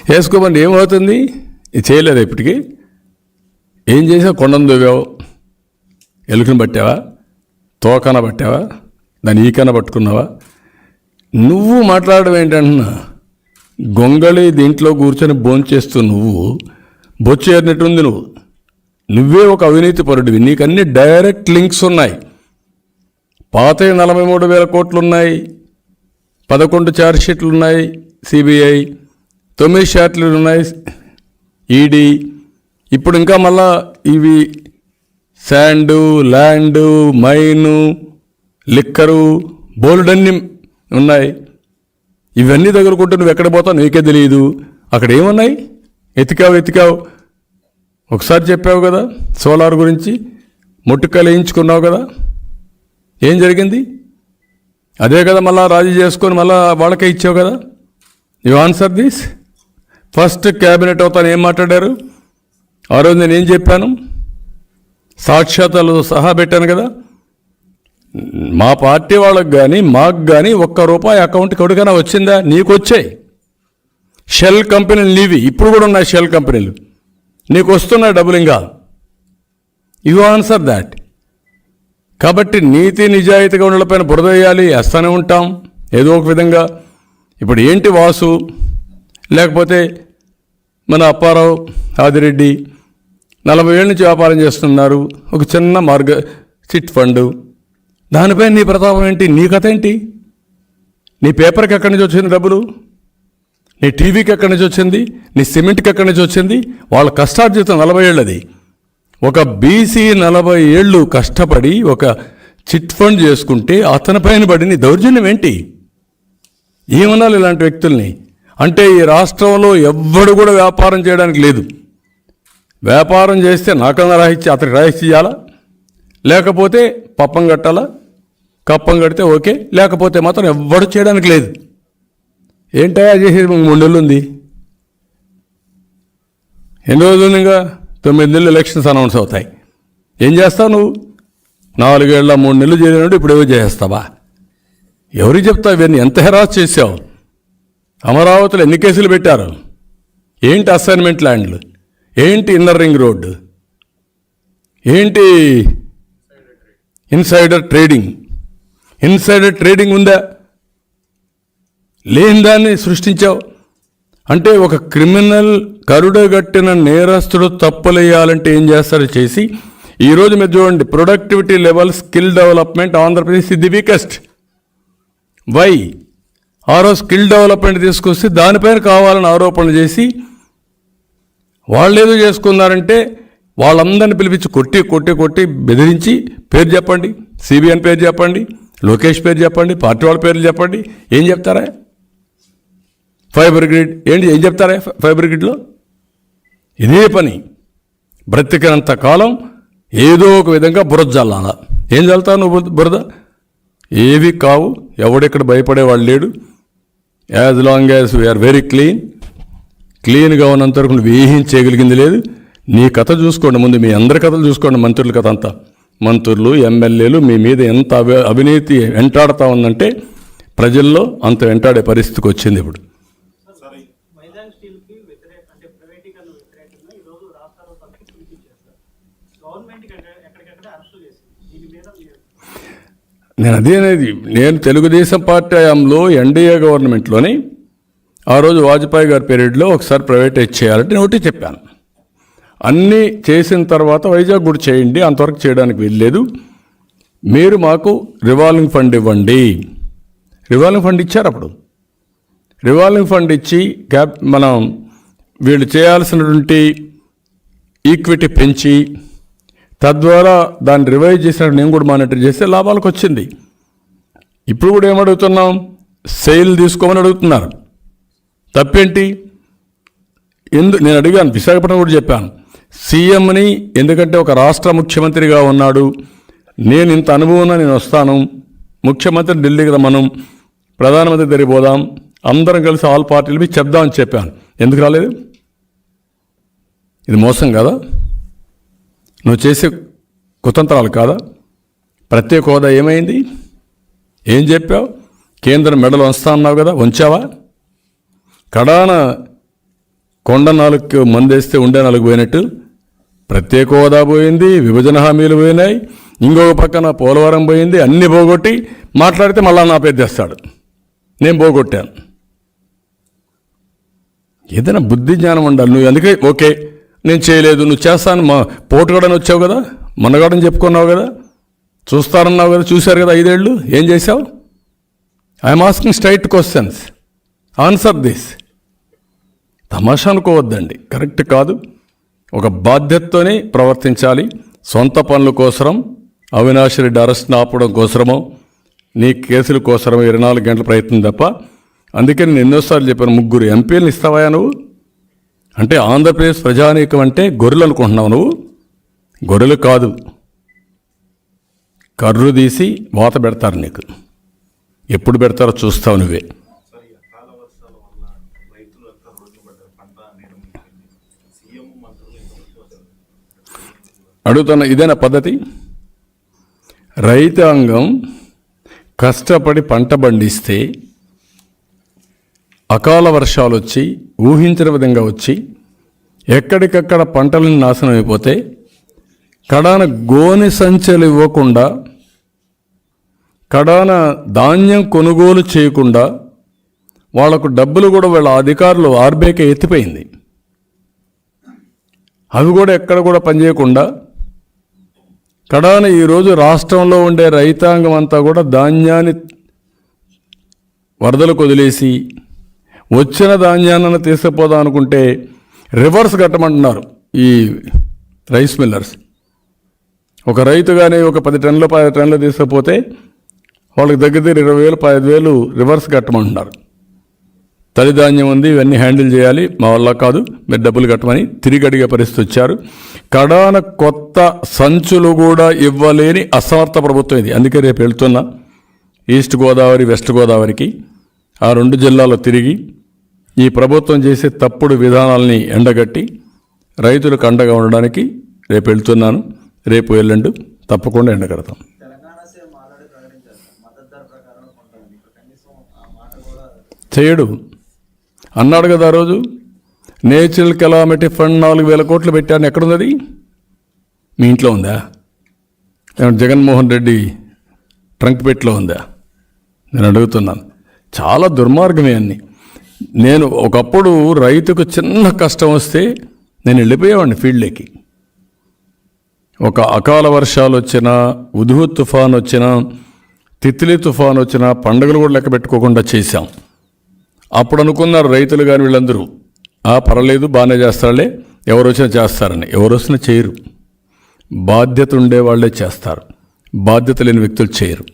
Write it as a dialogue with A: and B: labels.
A: వేసుకోమని ఏమవుతుంది? ఇది చేయలేదు ఇప్పటికీ. ఏం చేసావు? కొండను దొవ్వావు, ఎలుకను పట్టావా, తోకన పట్టావా, దాన్ని ఈకన పట్టుకున్నావా? నువ్వు మాట్లాడడం ఏంటంటున్నా? గొంగళి దీంట్లో కూర్చొని భోంచేస్తూ నువ్వు బొచ్చేరినట్టుంది. నువ్వే ఒక అవినీతి పరుడివి. నీకు అన్ని డైరెక్ట్ లింక్స్ ఉన్నాయి. పాత 43,000 కోట్లు ఉన్నాయి, 11 ఛార్జ్షీట్లు ఉన్నాయి సిబిఐ, 9 షార్ట్లు ఉన్నాయి ఈడీ. ఇప్పుడు ఇంకా మళ్ళా ఇవి శాండు, ల్యాండు, మైను, లిక్కరు, బోల్డన్ని ఉన్నాయి. ఇవన్నీ తగులుకుంటూ నువ్వు ఎక్కడ పోతావు నీకే తెలియదు. అక్కడ ఏమున్నాయి? ఎతికావు. ఒకసారి చెప్పావు కదా సోలార్ గురించి, ముట్టుకలు వేయించుకున్నావు కదా. ఏం జరిగింది? అదే కదా మళ్ళీ రాజీ చేసుకొని మళ్ళీ వాళ్ళకే ఇచ్చావు కదా. You answer this. First cabinet అవుతాను ఏం మాట్లాడారు? ఆ రోజు నేను ఏం చెప్పాను? సాక్ష్యాతాలు సహా పెట్టాను కదా. మా పార్టీ వాళ్ళకి కానీ మాకు కానీ ₹1 అకౌంట్కి ఎవరికైనా వచ్చిందా? నీకు వచ్చాయి. షెల్ కంపెనీలు నీవి, ఇప్పుడు కూడా ఉన్నాయి షెల్ కంపెనీలు. నీకు వస్తున్నాయి డబ్బులు ఇంకా. You answer that. కాబట్టి నీతి నిజాయితీగా ఉండలపైన బురద వేయాలి, వేస్తూనే ఉంటాం ఏదో ఒక విధంగా. ఇప్పుడు ఏంటి వాసు, లేకపోతే మన అప్పారావు, ఆదిరెడ్డి 40 ఏళ్ళ నుంచి వ్యాపారం చేస్తున్నారు. ఒక చిన్న చిట్ ఫండ్, దానిపై నీ ప్రతాపం ఏంటి? నీ కథ ఏంటి? నీ పేపర్కి ఎక్కడి నుంచి వచ్చింది డబ్బులు? నీ టీవీకి ఎక్కడి నుంచి వచ్చింది? నీ సిమెంట్కి ఎక్కడి నుంచి వచ్చింది? వాళ్ళ కష్టార్జితం 40 ఏళ్ళది. ఒక బీసీ 40 ఏళ్ళు కష్టపడి ఒక చిట్ ఫండ్ చేసుకుంటే అతని పైన పడి నీ దౌర్జన్యం ఏంటి? ఏమనాలి ఇలాంటి వ్యక్తుల్ని? అంటే ఈ రాష్ట్రంలో ఎవ్వడు కూడా వ్యాపారం చేయడానికి లేదు. వ్యాపారం చేస్తే నాకన్నా రాయిచ్చి అతనికి రాయిచ్చి ఇవ్వాలా, లేకపోతే పప్పం కట్టాలా? కప్పం కడితే ఓకే, లేకపోతే మాత్రం ఎవ్వడు చేయడానికి లేదు. ఏంటయా చేసేది? 3 నెలలు ఉంది. ఎన్ని రోజులు? ఇంకా 9 నెలలు ఎలక్షన్స్ అనౌన్స్ అవుతాయి. ఏం చేస్తావు నువ్వు? 4 ఏళ్ళ 3 నెలలు చేరినట్టు ఇప్పుడు ఏవో చేస్తావా? ఎవరికి చెప్తావు ఇవన్నీ? ఎంత హెరాస్ చేసావు? అమరావతిలో ఎన్ని కేసులు పెట్టారు? ఏంటి అసైన్మెంట్ ల్యాండ్లు? ఏంటి ఇన్నర్ రింగ్ రోడ్డు? ఏంటి ఇన్సైడర్ ట్రేడింగ్ ఉందా? లేని దాన్ని సృష్టించావు. అంటే ఒక క్రిమినల్ కరుడగట్టిన నేరస్తుడు తప్పులేయాలంటే ఏం చేస్తారో చేసి ఈరోజు మీరు చూడండి, productivity level, skill development Andhra Pradesh ఇది వీకెస్ట్. వై? ఆ రోజు స్కిల్ డెవలప్మెంట్ తీసుకొస్తే దానిపైన కావాలని ఆరోపణలు చేసి వాళ్ళు ఏదో చేసుకున్నారంటే వాళ్ళందరినీ పిలిపించి కొట్టి బెదిరించి పేరు చెప్పండి, సిబిఎన్ పేరు చెప్పండి, లోకేష్ పేరు చెప్పండి, పార్టీ వాళ్ళ పేర్లు చెప్పండి. ఏం చెప్తారా? ఫైబర్ గ్రిడ్ ఏంటి? ఏం చెప్తారా ఫైబర్ గ్రిడ్లో? ఇదే పని. బ్రతికినంత కాలం ఏదో ఒక విధంగా బురద జల్లాలా. ఏం చల్లుతావు నువ్వు బురద? ఏవి కావు. ఎవడెక్కడ భయపడేవాడు లేడు. As long as we are very క్లీన్గా ఉన్నంత వరకు నువ్వు ఏం చేయగలిగింది లేదు. నీ కథ చూసుకోండి ముందు, మీ అందరి కథలు చూసుకోండి. మంత్రుల కథ అంతా, మంత్రులు ఎమ్మెల్యేలు మీ మీద ఎంత అవినీతి వెంటాడుతూ ఉందంటే ప్రజల్లో అంత వెంటాడే పరిస్థితికి వచ్చింది ఇప్పుడు. నేను అదేనేది, నేను తెలుగుదేశం పార్టీ హయాంలో ఎన్డీఏ గవర్నమెంట్లోని ఆ రోజు వాజ్పేయి గారి పీరియడ్లో ఒకసారి ప్రైవేటైజ్ చేయాలంటే నేను ఒకటి చెప్పాను. అన్నీ చేసిన తర్వాత వైజాగ్ కూడా చేయండి, అంతవరకు చేయడానికి వెళ్ళలేదు. మీరు మాకు రివాల్వింగ్ ఫండ్ ఇవ్వండి. రివాల్వింగ్ ఫండ్ ఇచ్చారు. అప్పుడు రివాల్వింగ్ ఫండ్ ఇచ్చి మనం వీళ్ళు చేయాల్సినటువంటి ఈక్విటీ పెంచి తద్వారా దాన్ని రివైజ్ చేసినట్టు నేను కూడా మానిటర్ చేస్తే లాభాలకు వచ్చింది. ఇప్పుడు కూడా ఏమడుగుతున్నాం? సెయిల్ తీసుకోమని అడుగుతున్నారు. తప్పేంటి? నేను అడిగాను, విశాఖపట్నం కూడా చెప్పాను. సీఎంని, ఎందుకంటే ఒక రాష్ట్ర ముఖ్యమంత్రిగా ఉన్నాడు, నేను ఇంత అనుభవం నేను వస్తాను, ముఖ్యమంత్రి ఢిల్లీకి రమ్మను, ప్రధానమంత్రి దగ్గరికి పోదాం, అందరం కలిసి ఆల్ పార్టీలు చెప్దామని చెప్పాను. ఎందుకు రాలేదు? ఇది మోసం కాదా? నువ్వు చేసే కుతంత్రాలు కాదా? ప్రత్యేక హోదా ఏమైంది? ఏం చెప్పావు? కేంద్రం మెడలు వంచుతా అన్నావు కదా, వంచావా? కడాన కొండ 4 మందేస్తే ఉండే 4 పోయినట్టు ప్రత్యేక హోదా పోయింది, విభజన హామీలు పోయినాయి, ఇంకొక పక్కన పోలవరం పోయింది. అన్నీ పోగొట్టి మాట్లాడితే మళ్ళా నా పేరు తెస్తాడు, నేను పోగొట్టాను. ఏదైనా బుద్ధి జ్ఞానం ఉండాలి. నువ్వు అందుకే ఓకే నేను చేయలేదు, నువ్వు చేస్తాను, మా పోటుగాడని వచ్చావు కదా, మొన్నగాడని చెప్పుకున్నావు కదా, చూస్తారన్నావు కదా, చూశారు కదా 5 ఏళ్ళు, ఏం చేశావు? I'm asking straight questions, answer this. తమాషా అనుకోవద్దండి, కరెక్ట్ కాదు. ఒక బాధ్యతతోనే ప్రవర్తించాలి. సొంత పనుల కోసరం, అవినాష్ రెడ్డి అరెస్ట్ ఆపడం కోసరమో, నీ కేసుల కోసరమో 24 గంటల ప్రయత్నం తప్ప. అందుకే నేను ఎన్నోసార్లు చెప్పాను, 3 ఎంపీలను ఇస్తావా నువ్వు? అంటే ఆంధ్రప్రదేశ్ ప్రజానీకం అంటే గొర్రెలు అనుకుంటున్నావు నువ్వు? గొర్రెలు కాదు, కర్రు తీసి వాత పెడతారు నీకు. ఎప్పుడు పెడతారో చూస్తావు నువ్వే. అడుగుతున్న ఇదేనా పద్ధతి? రైతాంగం కష్టపడి పంట పండిస్తే అకాల వర్షాలు వచ్చి ఊహించిన విధంగా వచ్చి ఎక్కడికక్కడ పంటలను నాశనం అయిపోతే కడాన గోనె సంచులు ఇవ్వకుండా, కడాన ధాన్యం కొనుగోలు చేయకుండా, వాళ్లకు డబ్బులు కూడా వాళ్ళ అధికారులు ఆర్బీఐకి ఎత్తిపోయింది. అవి కూడా ఎక్కడ కూడా పనిచేయకుండా కడాన ఈరోజు రాష్ట్రంలో ఉండే రైతాంగం అంతా కూడా ధాన్యాన్ని వరదలకు వదిలేసి వచ్చిన ధాన్యాన్ని తీసుకుపోదాం అనుకుంటే రివర్స్ కట్టమంటున్నారు ఈ రైస్ మిల్లర్స్. ఒక రైతు కానీ ఒక 10 టన్నులు 10 టన్నులు తీసుకుపోతే వాళ్ళకి దగ్గర 20,000 15,000 రివర్స్ కట్టమంటున్నారు. తడి ధాన్యం ఉంది, ఇవన్నీ హ్యాండిల్ చేయాలి, మా వల్ల కాదు, మీరు డబ్బులు కట్టమని తిరిగి అడిగే పరిస్థితి వచ్చారు. కడాన కొత్త సంచులు కూడా ఇవ్వలేని అసమర్థ ప్రభుత్వం ఇది. అందుకే రేపు వెళ్తున్నా ఈస్ట్ గోదావరి వెస్ట్ గోదావరికి, ఆ 2 జిల్లాల్లో తిరిగి ఈ ప్రభుత్వం చేసే తప్పుడు విధానాలని ఎండగట్టి రైతులకు అండగా ఉండడానికి రేపు వెళ్తున్నాను. రేపు ఎల్లుండి తప్పకుండా ఎండగడతాం. చేయడు అన్నాడు కదా ఆ రోజు. నేచురల్ కెలామిటీ ఫండ్ 4,000 కోట్లు పెట్టాను, ఎక్కడుంది? మీ ఇంట్లో ఉందా? జగన్మోహన్ రెడ్డి ట్రంక్ పెట్టులో ఉందా? నేను అడుగుతున్నాను. చాలా దుర్మార్గమే అన్ని. నేను ఒకప్పుడు రైతుకు చిన్న కష్టం వస్తే నేను వెళ్ళిపోయేవాడిని ఫీల్డ్లోకి. ఒక అకాల వర్షాలు వచ్చినా, ఉదుహు తుఫాన్ వచ్చినా, తిత్లీ తుఫాన్ వచ్చినా పండుగలు కూడా లెక్క పెట్టుకోకుండా చేశాం. అప్పుడు అనుకున్నారు రైతులు కానీ వీళ్ళందరూ, పర్వాలేదు బాగానే చేస్తారులే, ఎవరు వచ్చినా చేస్తారని. ఎవరు వచ్చినా చేయరు. బాధ్యత ఉండే వాళ్ళే చేస్తారు, బాధ్యత లేని వ్యక్తులు చేయరు.